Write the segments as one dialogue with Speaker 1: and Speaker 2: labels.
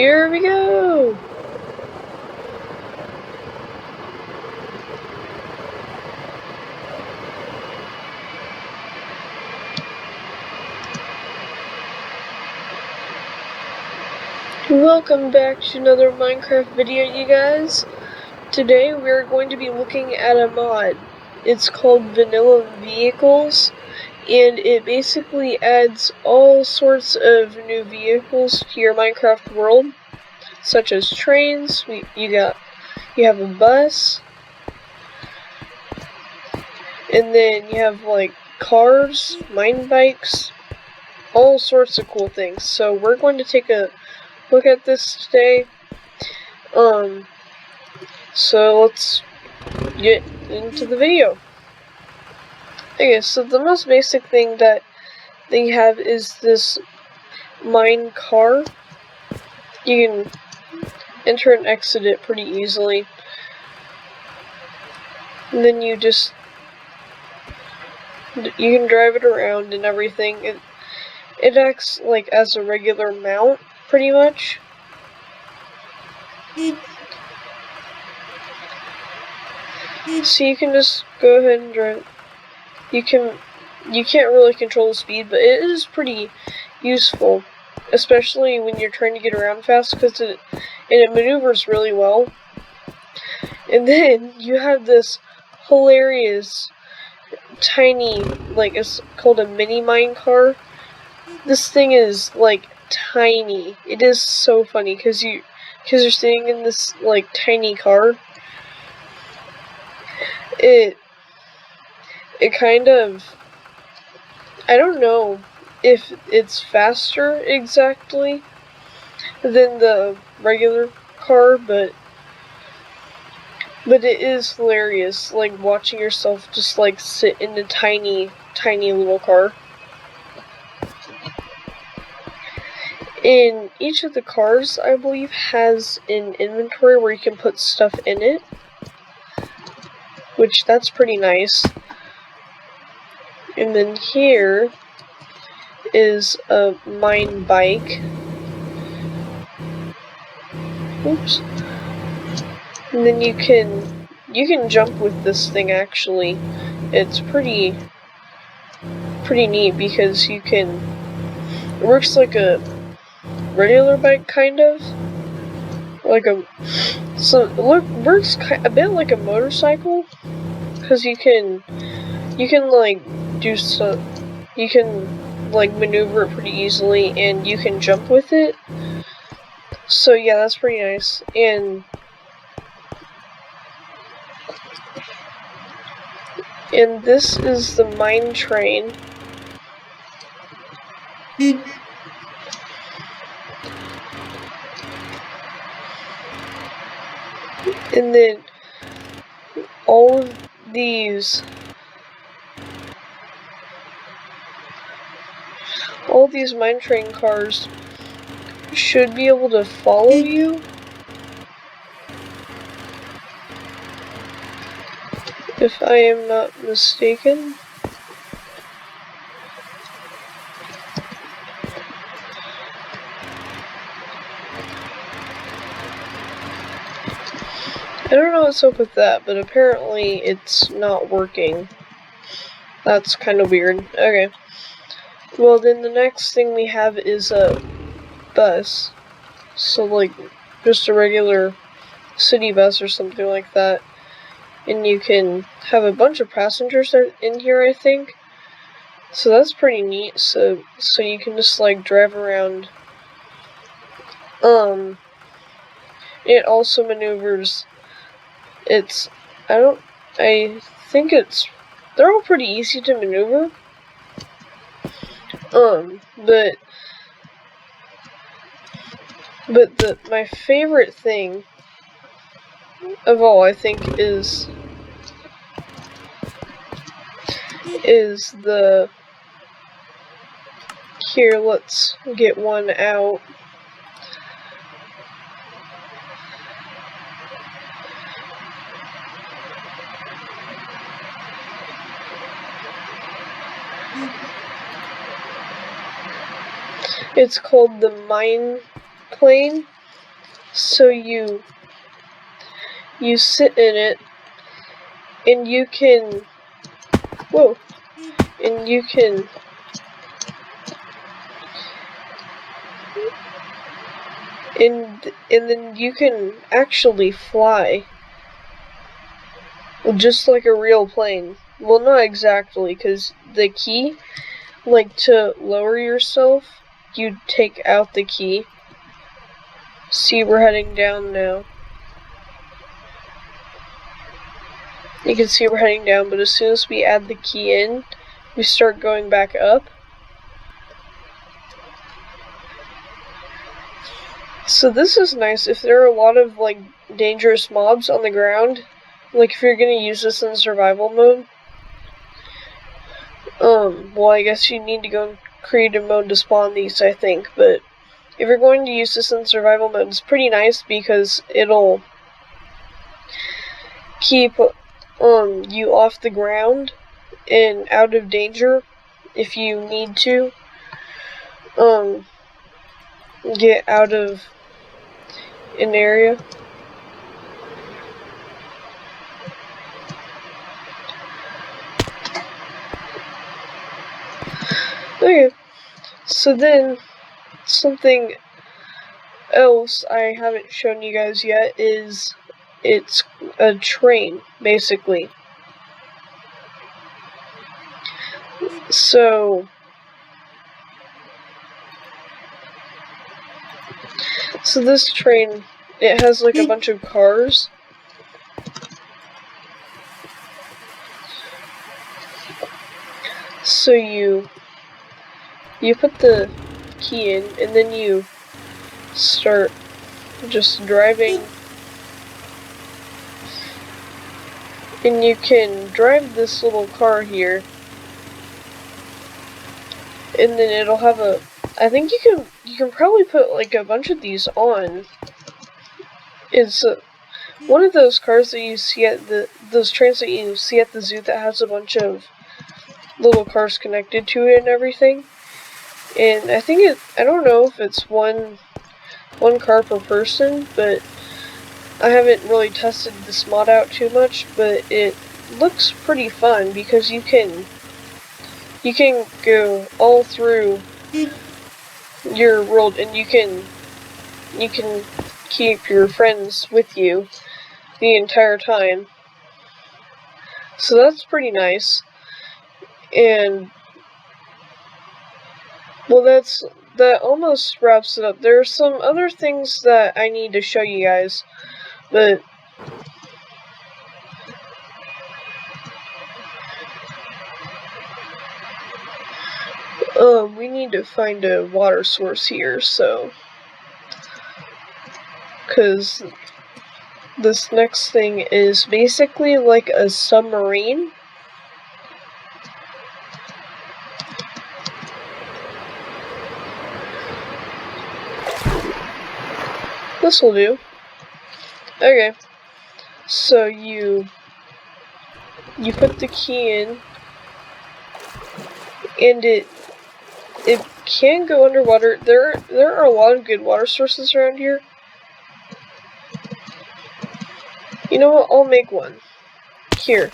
Speaker 1: Here we go! Welcome back to another Minecraft video, you guys. Today we're going to be looking at a mod. It's called Vanilla Vehicles, and it basically adds all sorts of new vehicles to your Minecraft world, such as trains. You have a bus, and then you have like cars, mine bikes, all sorts of cool things. So we're going to take a look at this today. So let's get into the video. Okay, so the most basic thing that they have is this mine car. You can enter and exit it pretty easily. And then you can drive it around and everything. It acts like as a regular mount, pretty much. So you can just go ahead and drive. You can't really control the speed, but it is pretty useful, especially when you're trying to get around fast, because it maneuvers really well. And then you have this hilarious tiny, like, it's called a mini mine car. This thing is like tiny. It is so funny because you're sitting in this like tiny car. It kind of, I don't know if it's faster exactly than the regular car, but it is hilarious, like watching yourself just like sit in a tiny little car. And each of the cars, I believe, has an inventory where you can put stuff in it, which that's pretty nice. And then here is a mine bike. Oops. And then you can jump with this thing. Actually, it's pretty neat because it works like a regular bike, kind of like works a bit like a motorcycle, because you can like do stuff. You can like maneuver it pretty easily, and you can jump with it. So yeah, that's pretty nice. And this is the mine train. And then all of these mine train cars should be able to follow you, if I am not mistaken. I don't know what's up with that, but apparently it's not working. That's kind of weird. Okay. Well, then the next thing we have is a bus. So, like, just a regular city bus or something like that. And you can have a bunch of passengers in here, I think. So that's pretty neat. So you can just, like, drive around. It also maneuvers. I think they're all pretty easy to maneuver. But my favorite thing of all, I think, is the, here, let's get one out. It's called the mine plane, So you sit in it, and you can, whoa, and you can, and then you can actually fly, just like a real plane. Well, not exactly, because the key, like to lower yourself, you take out the key. See, we're heading down now. You can see we're heading down, but as soon as we add the key in, we start going back up. So this is nice if there are a lot of like dangerous mobs on the ground, like if you're gonna use this in survival mode. Well, I guess you need to go in creative mode to spawn these, I think, but if you're going to use this in survival mode, it's pretty nice because it'll keep you off the ground and out of danger if you need to get out of an area. Okay, so then something else I haven't shown you guys yet is it's a train, basically. So this train, it has like a bunch of cars. So you put the key in, and then you start just driving, and you can drive this little car here, and then it'll have a, I think you can probably put like a bunch of these on. It's one of those cars that you see at those trains that you see at the zoo that has a bunch of little cars connected to it and everything. And I think I don't know if it's one car per person, but I haven't really tested this mod out too much, but it looks pretty fun because you can go all through your world, and you can keep your friends with you the entire time. So that's pretty nice. And well, that almost wraps it up. There are some other things that I need to show you guys, but we need to find a water source here, so because this next thing is basically like a submarine. This will do. Okay, so you put the key in, and it can go underwater. There are a lot of good water sources around here. You know what? I'll make one. Here.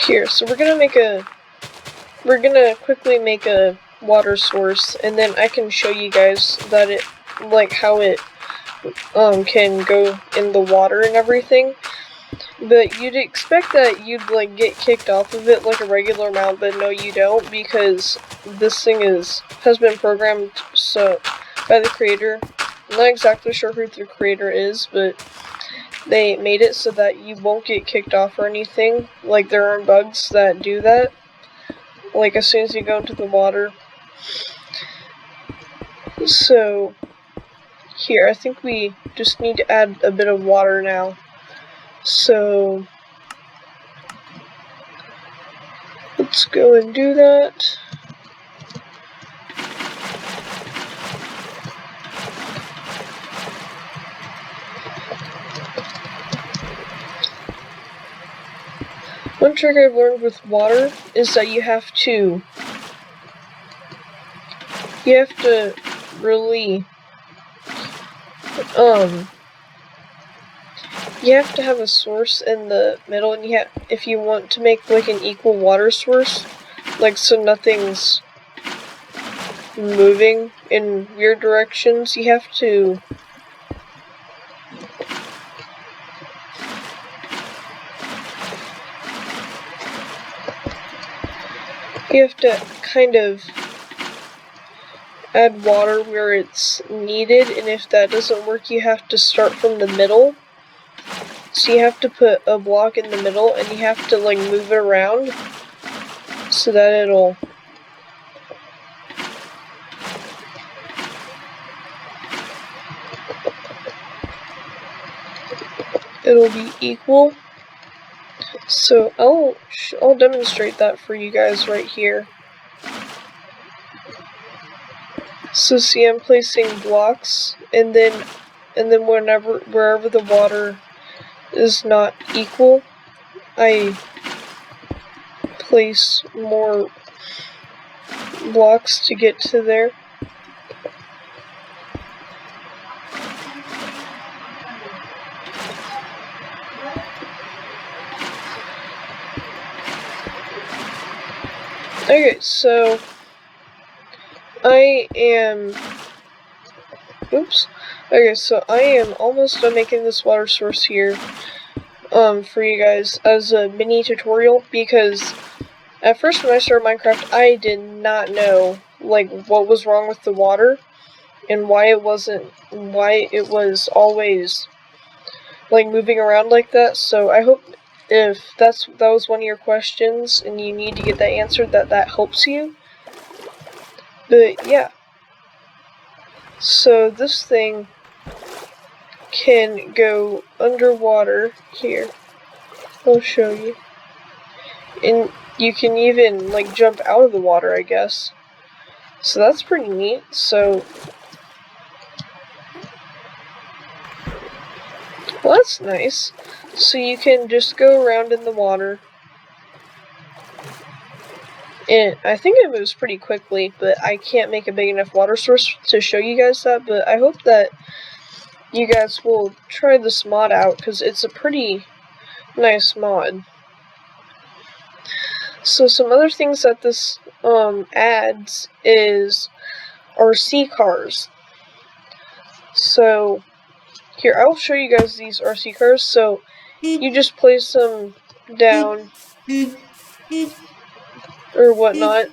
Speaker 1: Here, so we're gonna quickly make a water source, and then I can show you guys that it, like, how it can go in the water and everything. But you'd expect that you'd like get kicked off of it like a regular mount, but no, you don't, because this thing has been programmed so by the creator. I'm not exactly sure who the creator is, but they made it so that you won't get kicked off or anything. Like, there are bugs that do that, like as soon as you go into the water. So here, I think we just need to add a bit of water now. So let's go and do that. Another trick I've learned with water is that you have to really you have to have a source in the middle, and if you want to make like an equal water source, like so nothing's moving in weird directions, you have to kind of add water where it's needed, and if that doesn't work, you have to start from the middle. So you have to put a block in the middle, and you have to like move it around so that it'll be equal. So I'll demonstrate that for you guys right here. So see, I'm placing blocks, and then wherever the water is not equal, I place more blocks to get to there. Okay, so I am almost done making this water source here for you guys as a mini tutorial, because at first when I started Minecraft, I did not know like what was wrong with the water and why it was always like moving around like that. So I hope if that was one of your questions and you need to get that answered, that helps you. But yeah, so this thing can go underwater here. I'll show you. And you can even like jump out of the water, I guess. So that's pretty neat. So well, that's nice. So you can just go around in the water. And I think it moves pretty quickly, but I can't make a big enough water source to show you guys that. But I hope that you guys will try this mod out, because it's a pretty nice mod. So some other things that this adds is RC cars. So here, I will show you guys these RC cars. So you just place them down or whatnot,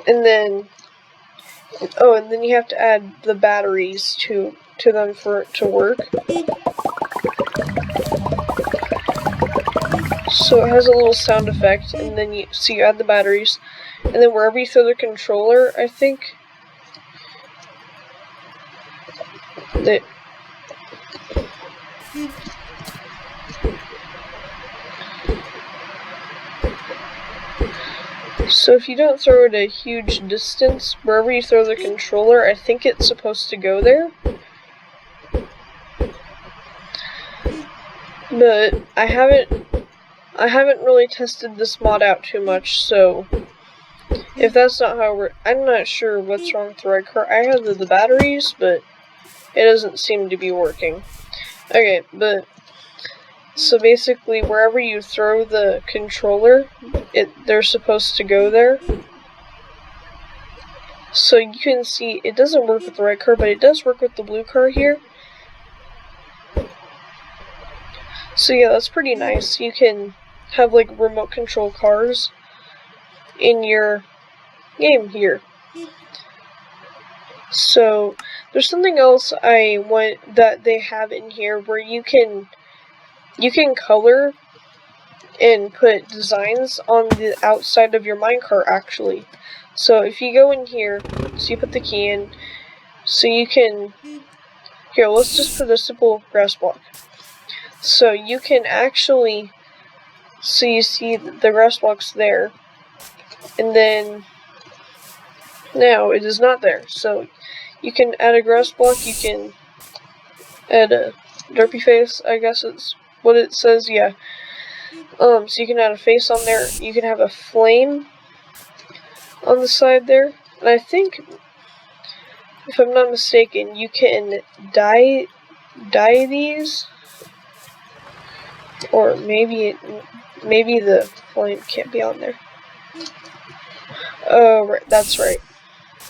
Speaker 1: and then you have to add the batteries to them for it to work. So it has a little sound effect, and then you add the batteries, and then wherever you throw the controller, I think that so if you don't throw it a huge distance, wherever you throw the controller, I think it's supposed to go there. But I haven't really tested this mod out too much, so if that's not how it works, I'm not sure what's wrong with the red car. I have the batteries, but it doesn't seem to be working. Okay, but so basically wherever you throw the controller, they're supposed to go there. So you can see it doesn't work with the red car, but it does work with the blue car here. So yeah, that's pretty nice. You can have like remote control cars in your game here. So there's something else I want that they have in here where you can color and put designs on the outside of your minecart actually. So if you go in here, so you put the key in, so you can, here, let's just put a simple grass block. So you can actually, so you see the grass block's there, and then now it is not there. So you can add a grass block, you can add a derpy face, I guess it's what it says, yeah. So you can add a face on there. You can have a flame on the side there. And I think, if I'm not mistaken, you can dye these. Or maybe the flame can't be on there. Oh, right, that's right.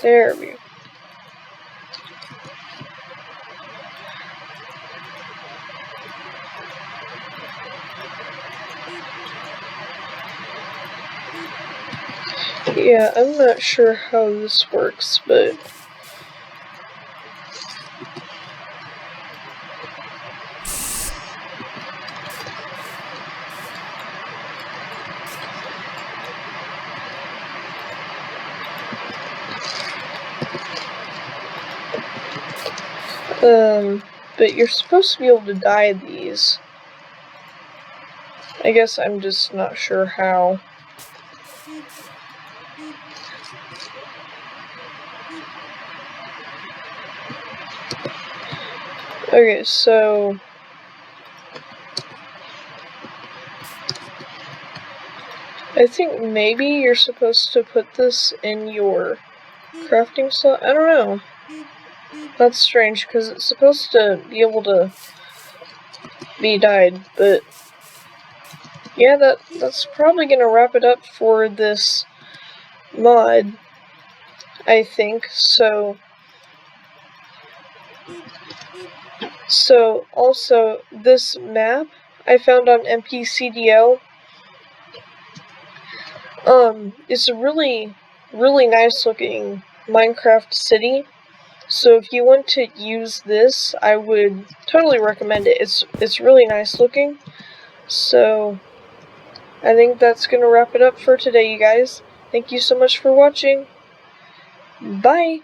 Speaker 1: There we go. Yeah, I'm not sure how this works, but but you're supposed to be able to dye these. I guess I'm just not sure how. Okay, so I think maybe you're supposed to put this in your crafting slot. I don't know. That's strange because it's supposed to be able to be dyed, but yeah, that's probably gonna wrap it up for this mod, I think. So also this map I found on NPCDL. It's a really nice looking Minecraft city. So if you want to use this, I would totally recommend it. It's really nice looking. So I think that's gonna wrap it up for today, you guys. Thank you so much for watching. Bye!